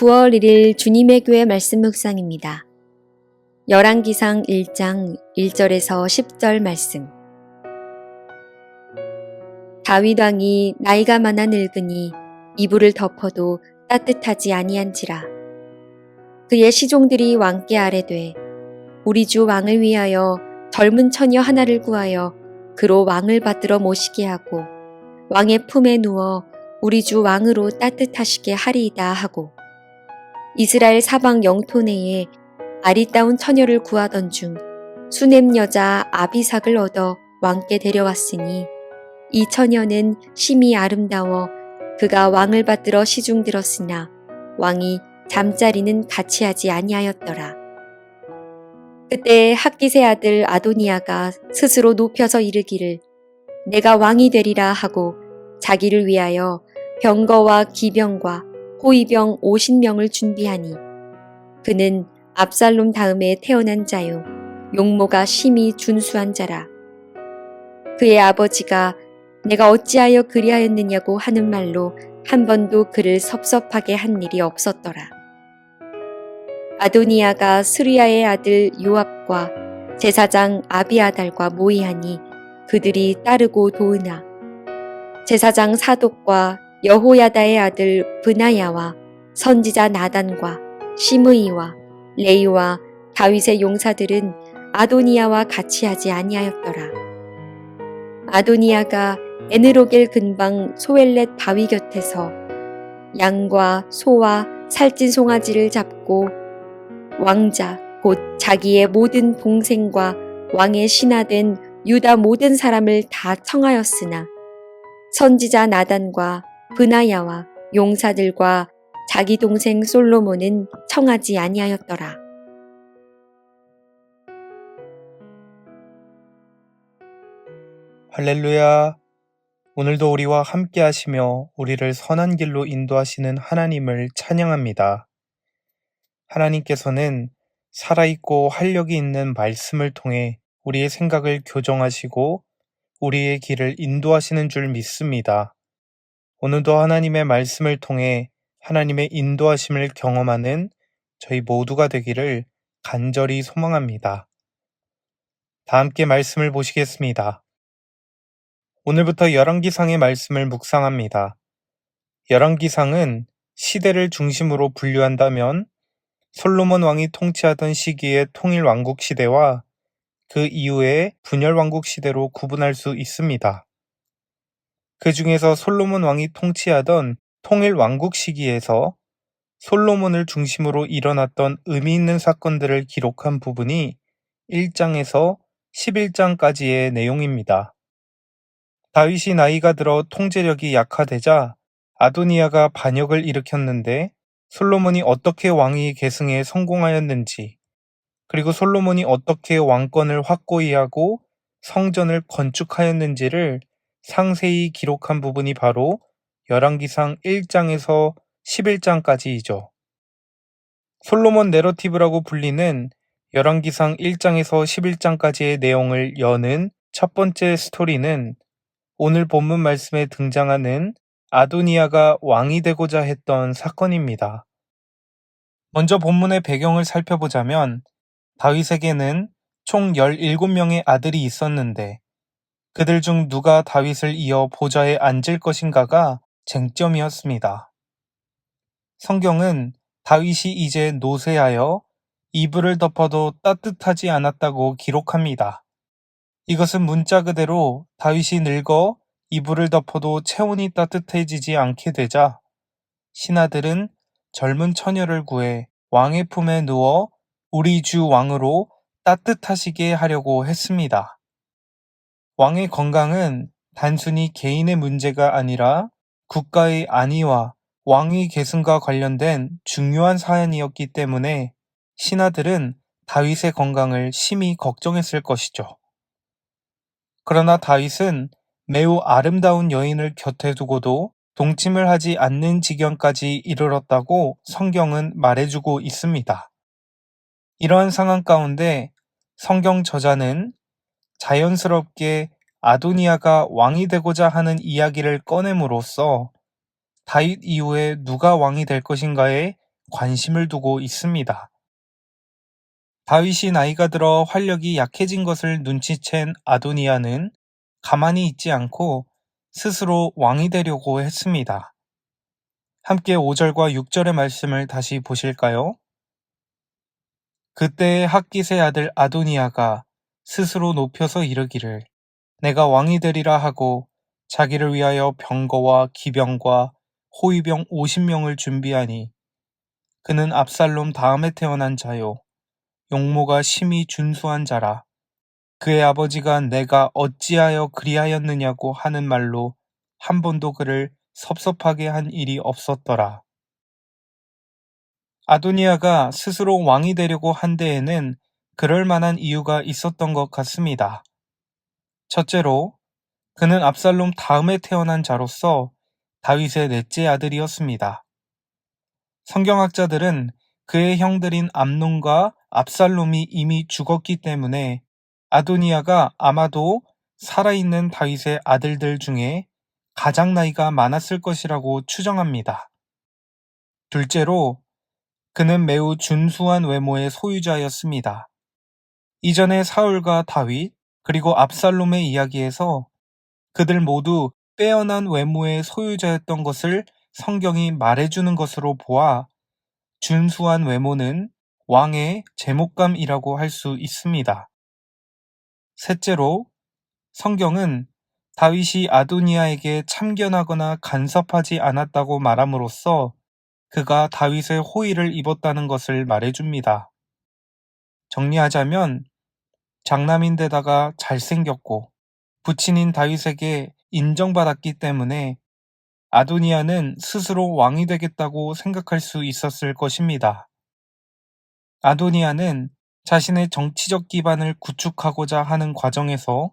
9월 1일 주님의 교회 말씀 묵상입니다. 열왕기상 1장 1절에서 10절 말씀. 다윗 왕이 나이가 많아 늙으니 이불을 덮어도 따뜻하지 아니한지라. 그의 시종들이 왕께 아뢰되 우리 주 왕을 위하여 젊은 처녀 하나를 구하여 그로 왕을 받들어 모시게 하고 왕의 품에 누워 우리 주 왕으로 따뜻하시게 하리이다 하고, 이스라엘 사방 영토 내에 아리따운 처녀를 구하던 중 수넴 여자 아비삭을 얻어 왕께 데려왔으니 이 처녀는 심히 아름다워 그가 왕을 받들어 시중 들었으나 왕이 잠자리는 같이 하지 아니하였더라. 그때 학깃의 아들 아도니아가 스스로 높여서 이르기를 내가 왕이 되리라 하고 자기를 위하여 병거와 기병과 호위병 50명을 준비하니 그는 압살롬 다음에 태어난 자요 용모가 심히 준수한 자라. 그의 아버지가 내가 어찌하여 그리하였느냐고 하는 말로 한 번도 그를 섭섭하게 한 일이 없었더라. 아도니아가 스루야의 아들 요압과 제사장 아비아달과 모의하니 그들이 따르고 도으나, 제사장 사독과 여호야다의 아들 브나야와 선지자 나단과 시므이와 레이와 다윗의 용사들은 아도니아와 같이 하지 아니하였더라. 아도니아가 에느로겔 근방 소엘렛 바위 곁에서 양과 소와 살찐 송아지를 잡고 왕자 곧 자기의 모든 동생과 왕의 신하된 유다 모든 사람을 다 청하였으나 선지자 나단과 브나야와 용사들과 자기 동생 솔로몬은 청하지 아니하였더라. 할렐루야. 오늘도 우리와 함께 하시며 우리를 선한 길로 인도하시는 하나님을 찬양합니다. 하나님께서는 살아있고 활력이 있는 말씀을 통해 우리의 생각을 교정하시고 우리의 길을 인도하시는 줄 믿습니다. 오늘도 하나님의 말씀을 통해 하나님의 인도하심을 경험하는 저희 모두가 되기를 간절히 소망합니다. 다 함께 말씀을 보시겠습니다. 오늘부터 열왕기상의 말씀을 묵상합니다. 열왕기상은 시대를 중심으로 분류한다면 솔로몬 왕이 통치하던 시기의 통일왕국 시대와 그 이후의 분열왕국 시대로 구분할 수 있습니다. 그 중에서 솔로몬 왕이 통치하던 통일왕국 시기에서 솔로몬을 중심으로 일어났던 의미 있는 사건들을 기록한 부분이 1장에서 11장까지의 내용입니다. 다윗이 나이가 들어 통제력이 약화되자 아도니아가 반역을 일으켰는데 솔로몬이 어떻게 왕위 계승에 성공하였는지, 그리고 솔로몬이 어떻게 왕권을 확고히 하고 성전을 건축하였는지를 상세히 기록한 부분이 바로 열왕기상 1장에서 11장까지이죠. 솔로몬 내러티브라고 불리는 열왕기상 1장에서 11장까지의 내용을 여는 첫 번째 스토리는 오늘 본문 말씀에 등장하는 아도니아가 왕이 되고자 했던 사건입니다. 먼저 본문의 배경을 살펴보자면 다윗에게는 총 17명의 아들이 있었는데 그들 중 누가 다윗을 이어 보좌에 앉을 것인가가 쟁점이었습니다. 성경은 다윗이 이제 노쇠하여 이불을 덮어도 따뜻하지 않았다고 기록합니다. 이것은 문자 그대로 다윗이 늙어 이불을 덮어도 체온이 따뜻해지지 않게 되자 신하들은 젊은 처녀를 구해 왕의 품에 누워 우리 주 왕으로 따뜻하시게 하려고 했습니다. 왕의 건강은 단순히 개인의 문제가 아니라 국가의 안위와 왕위 계승과 관련된 중요한 사안이었기 때문에 신하들은 다윗의 건강을 심히 걱정했을 것이죠. 그러나 다윗은 매우 아름다운 여인을 곁에 두고도 동침을 하지 않는 지경까지 이르렀다고 성경은 말해주고 있습니다. 이러한 상황 가운데 성경 저자는 자연스럽게 아도니아가 왕이 되고자 하는 이야기를 꺼냄으로써 다윗 이후에 누가 왕이 될 것인가에 관심을 두고 있습니다. 다윗이 나이가 들어 활력이 약해진 것을 눈치챈 아도니아는 가만히 있지 않고 스스로 왕이 되려고 했습니다. 함께 5절과 6절의 말씀을 다시 보실까요? 그때의 핫깃의 아들 아도니아가 스스로 높여서 이르기를 내가 왕이 되리라 하고 자기를 위하여 병거와 기병과 호위병 50명을 준비하니 그는 압살롬 다음에 태어난 자요 용모가 심히 준수한 자라 그의 아버지가 내가 어찌하여 그리하였느냐고 하는 말로 한 번도 그를 섭섭하게 한 일이 없었더라. 아도니아가 스스로 왕이 되려고 한 데에는 그럴 만한 이유가 있었던 것 같습니다. 첫째로, 그는 압살롬 다음에 태어난 자로서 다윗의 넷째 아들이었습니다. 성경학자들은 그의 형들인 암논과 압살롬이 이미 죽었기 때문에 아도니아가 아마도 살아있는 다윗의 아들들 중에 가장 나이가 많았을 것이라고 추정합니다. 둘째로, 그는 매우 준수한 외모의 소유자였습니다. 이전에 사울과 다윗, 그리고 압살롬의 이야기에서 그들 모두 빼어난 외모의 소유자였던 것을 성경이 말해주는 것으로 보아 준수한 외모는 왕의 제목감이라고 할 수 있습니다. 셋째로, 성경은 다윗이 아도니아에게 참견하거나 간섭하지 않았다고 말함으로써 그가 다윗의 호의를 입었다는 것을 말해줍니다. 정리하자면 장남인데다가 잘생겼고 부친인 다윗에게 인정받았기 때문에 아도니아는 스스로 왕이 되겠다고 생각할 수 있었을 것입니다. 아도니아는 자신의 정치적 기반을 구축하고자 하는 과정에서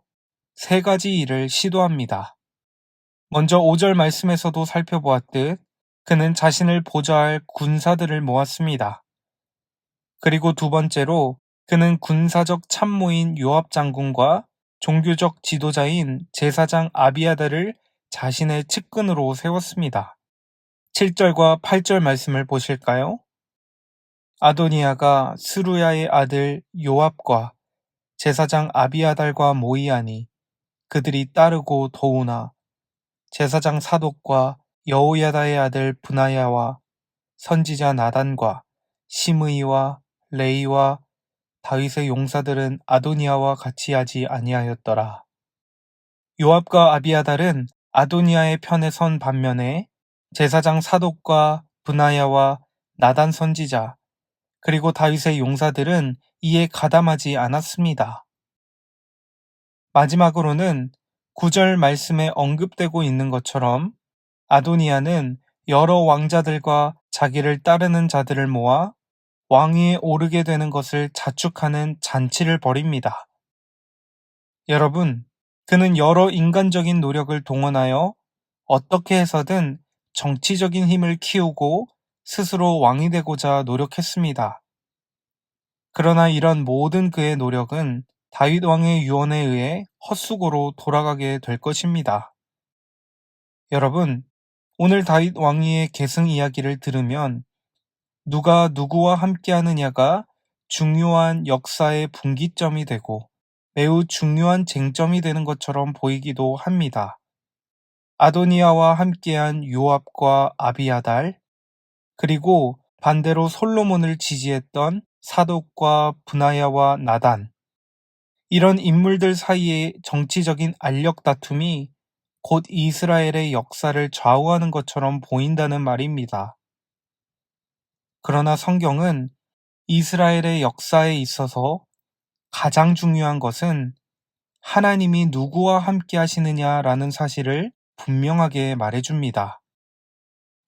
세 가지 일을 시도합니다. 먼저 5절 말씀에서도 살펴보았듯 그는 자신을 보좌할 군사들을 모았습니다. 그리고 두 번째로 그는 군사적 참모인 요압 장군과 종교적 지도자인 제사장 아비아달을 자신의 측근으로 세웠습니다. 7절과 8절 말씀을 보실까요? 아도니아가 스루야의 아들 요압과 제사장 아비아달과 모이하니 그들이 따르고 도우나 제사장 사독과 여호야다의 아들 브나야와 선지자 나단과 시므이와 레이와 다윗의 용사들은 아도니아와 같이 하지 아니하였더라. 요압과 아비아달은 아도니아의 편에 선 반면에 제사장 사독과 브나야와 나단 선지자 그리고 다윗의 용사들은 이에 가담하지 않았습니다. 마지막으로는 9절 말씀에 언급되고 있는 것처럼 아도니아는 여러 왕자들과 자기를 따르는 자들을 모아 왕위에 오르게 되는 것을 자축하는 잔치를 벌입니다. 여러분, 그는 여러 인간적인 노력을 동원하여 어떻게 해서든 정치적인 힘을 키우고 스스로 왕이 되고자 노력했습니다. 그러나 이런 모든 그의 노력은 다윗 왕의 유언에 의해 헛수고로 돌아가게 될 것입니다. 여러분, 오늘 다윗 왕위의 계승 이야기를 들으면 누가 누구와 함께하느냐가 중요한 역사의 분기점이 되고 매우 중요한 쟁점이 되는 것처럼 보이기도 합니다. 아도니아와 함께한 요압과 아비아달, 그리고 반대로 솔로몬을 지지했던 사독과 브나야와 나단, 이런 인물들 사이의 정치적인 알력 다툼이 곧 이스라엘의 역사를 좌우하는 것처럼 보인다는 말입니다. 그러나 성경은 이스라엘의 역사에 있어서 가장 중요한 것은 하나님이 누구와 함께 하시느냐라는 사실을 분명하게 말해줍니다.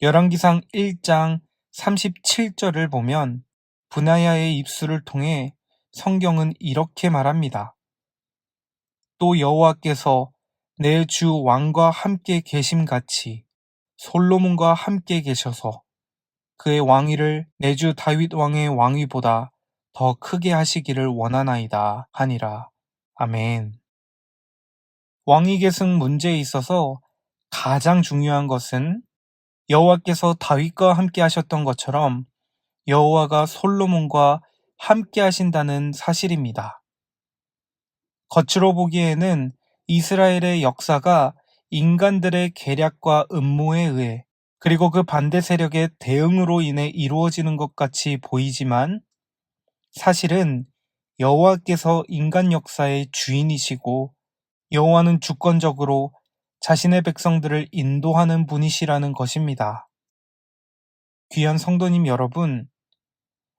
열왕기상 1장 37절을 보면 브나야의 입술을 통해 성경은 이렇게 말합니다. 또 여호와께서 내 주 왕과 함께 계심같이 솔로몬과 함께 계셔서 그의 왕위를 내 주 다윗 왕의 왕위보다 더 크게 하시기를 원하나이다 하니라. 아멘. 왕위 계승 문제에 있어서 가장 중요한 것은 여호와께서 다윗과 함께 하셨던 것처럼 여호와가 솔로몬과 함께 하신다는 사실입니다. 겉으로 보기에는 이스라엘의 역사가 인간들의 계략과 음모에 의해 그리고 그 반대 세력의 대응으로 인해 이루어지는 것 같이 보이지만 사실은 여호와께서 인간 역사의 주인이시고 여호와는 주권적으로 자신의 백성들을 인도하는 분이시라는 것입니다. 귀한 성도님 여러분,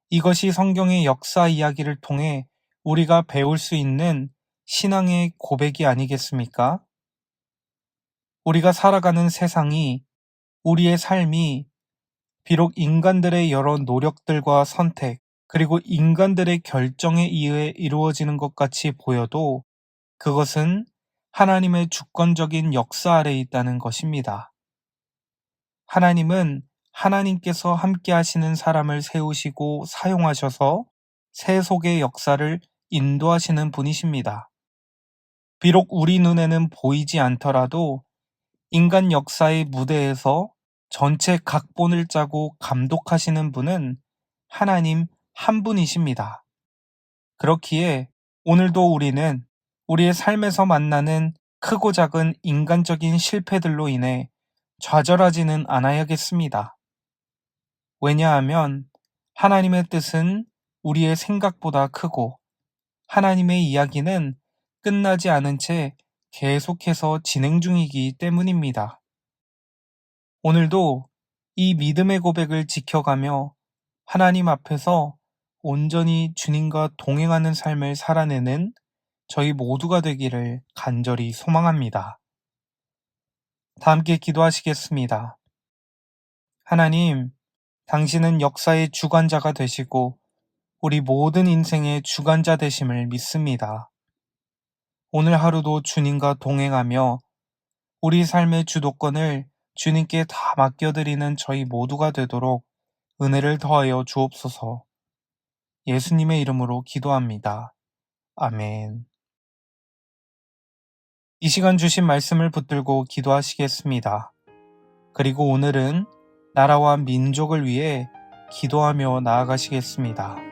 이것이 성경의 역사 이야기를 통해 우리가 배울 수 있는 신앙의 고백이 아니겠습니까? 우리가 살아가는 세상이, 우리의 삶이 비록 인간들의 여러 노력들과 선택, 그리고 인간들의 결정에 의해 이루어지는 것 같이 보여도 그것은 하나님의 주권적인 역사 아래에 있다는 것입니다. 하나님은 하나님께서 함께 하시는 사람을 세우시고 사용하셔서 세속의 역사를 인도하시는 분이십니다. 비록 우리 눈에는 보이지 않더라도 인간 역사의 무대에서 전체 각본을 짜고 감독하시는 분은 하나님 한 분이십니다. 그렇기에 오늘도 우리는 우리의 삶에서 만나는 크고 작은 인간적인 실패들로 인해 좌절하지는 않아야겠습니다. 왜냐하면 하나님의 뜻은 우리의 생각보다 크고 하나님의 이야기는 끝나지 않은 채 계속해서 진행 중이기 때문입니다. 오늘도 이 믿음의 고백을 지켜가며 하나님 앞에서 온전히 주님과 동행하는 삶을 살아내는 저희 모두가 되기를 간절히 소망합니다. 다 함께 기도하시겠습니다. 하나님, 당신은 역사의 주관자가 되시고 우리 모든 인생의 주관자 되심을 믿습니다. 오늘 하루도 주님과 동행하며 우리 삶의 주도권을 주님께 다 맡겨드리는 저희 모두가 되도록 은혜를 더하여 주옵소서. 예수님의 이름으로 기도합니다. 아멘. 이 시간 주신 말씀을 붙들고 기도하시겠습니다. 그리고 오늘은 나라와 민족을 위해 기도하며 나아가시겠습니다.